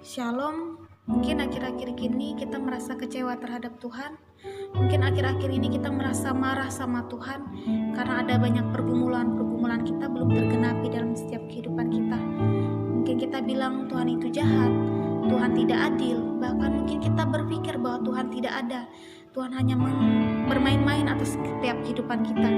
Shalom. Mungkin akhir-akhir ini kita merasa kecewa terhadap Tuhan. Mungkin akhir-akhir ini kita merasa marah sama Tuhan karena ada banyak pergumulan kita belum tergenapi dalam setiap kehidupan kita. Mungkin kita bilang Tuhan itu jahat, Tuhan tidak adil, bahkan mungkin kita berpikir bahwa Tuhan tidak ada. Tuhan hanya bermain-main atas setiap kehidupan kita.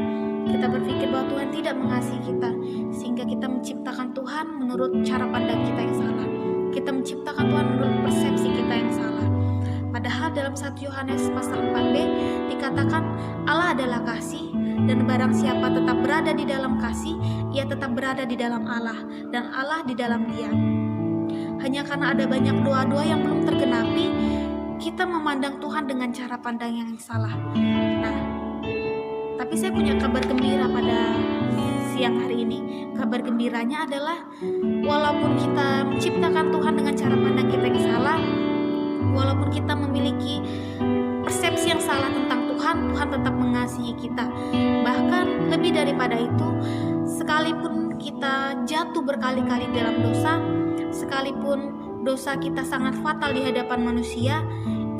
Kita berpikir bahwa Tuhan tidak mengasihi kita, sehingga kita menciptakan Tuhan menurut cara pandang kita yang salah. Kita menciptakan Tuhan menurut persepsi kita yang salah. Padahal dalam 1 Yohanes pasal 4b dikatakan Allah adalah kasih, dan barang siapa tetap berada di dalam kasih, ia tetap berada di dalam Allah, dan Allah di dalam dia. Hanya karena ada banyak doa-doa yang belum tergenapi, kita memandang Tuhan dengan cara pandang yang salah. Nah, tapi saya punya kabar gembira pada siang hari ini. Kabar gembiranya adalah walaupun kita menciptakan Tuhan dengan cara pandang kita yang salah, walaupun kita memiliki persepsi yang salah tentang Tuhan, Tuhan tetap mengasihi kita. Bahkan lebih daripada itu, sekalipun kita jatuh berkali-kali dalam dosa, sekalipun dosa kita sangat fatal di hadapan manusia,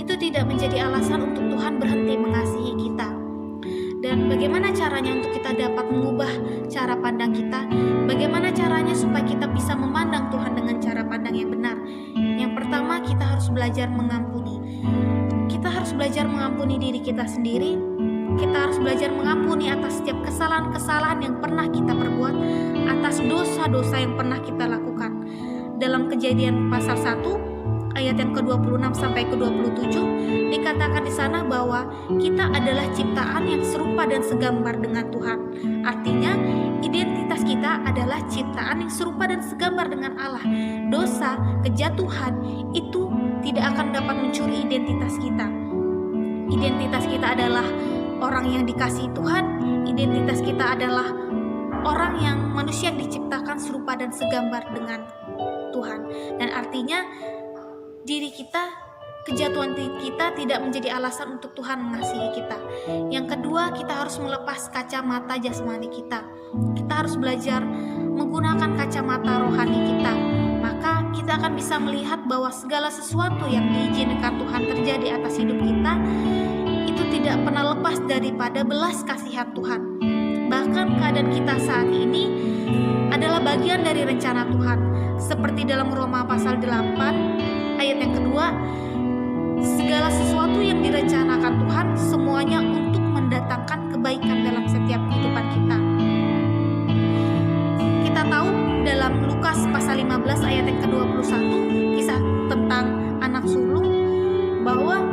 itu tidak menjadi alasan untuk Tuhan berhenti mengasihi kita. Dan bagaimana caranya untuk kita dapat mengubah cara pandang kita? Bagaimana caranya supaya kita bisa memandang Tuhan dengan cara pandang yang benar? Yang pertama, kita harus belajar mengampuni. Kita harus belajar mengampuni diri kita sendiri. Kita harus belajar mengampuni atas setiap kesalahan-kesalahan yang pernah kita perbuat, atas dosa-dosa yang pernah kita lakukan. Dalam Kejadian pasal 1 ayat yang ke-26 sampai ke-27 dikatakan di sana bahwa kita adalah ciptaan yang serupa dan segambar dengan Tuhan. Artinya, identitas kita adalah ciptaan yang serupa dan segambar dengan Allah. Dosa, kejatuhan itu tidak akan dapat mencuri identitas kita. Identitas kita adalah orang yang dikasihi Tuhan. Identitas kita adalah orang yang manusia yang diciptakan serupa dan segambar dengan Tuhan. Dan artinya diri kita, kejatuhan kita tidak menjadi alasan untuk Tuhan mengasihi kita. Yang kedua, kita harus melepas kacamata jasmani kita. Kita harus belajar menggunakan kacamata rohani kita. Maka kita akan bisa melihat bahwa segala sesuatu yang diizinkan Tuhan terjadi atas hidup kita itu tidak pernah lepas daripada belas kasihan Tuhan. Bahkan keadaan kita saat ini adalah bagian dari rencana Tuhan. Seperti dalam Roma pasal 8 ayat yang kedua, segala sesuatu yang direncanakan Tuhan semuanya untuk mendatangkan kebaikan dalam setiap kehidupan kita. Kita tahu dalam Lukas pasal 15 ayat yang ke-21, kisah tentang anak sulung, bahwa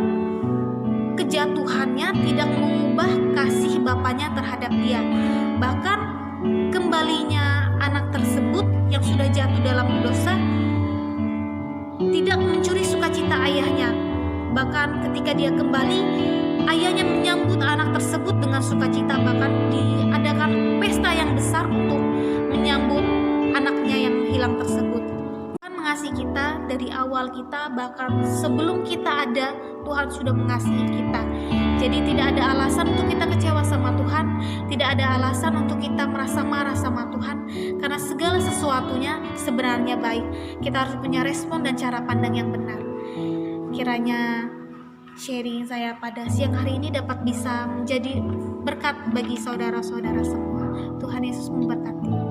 kejatuhannya tidak mengubah kasih bapaknya terhadap dia. Bahkan kembalinya anak tersebut yang sudah jatuh dalam dosa tidak mencuri sukacita ayahnya. Bahkan ketika dia kembali, ayahnya menyambut anak tersebut dengan sukacita. Bahkan diadakan pesta yang besar untuk menyambut anaknya yang hilang tersebut. Tuhan mengasihi kita dari awal kita, bahkan sebelum kita ada, Tuhan sudah mengasihi kita. Jadi tidak ada alasan untuk kita kecewa sama Tuhan, tidak ada alasan untuk kita merasa marah sama Tuhan, karena segala sesuatunya sebenarnya baik. Kita harus punya respon dan cara pandang yang benar. Kiranya sharing saya pada siang hari ini dapat bisa menjadi berkat bagi saudara-saudara semua. Tuhan Yesus memberkati.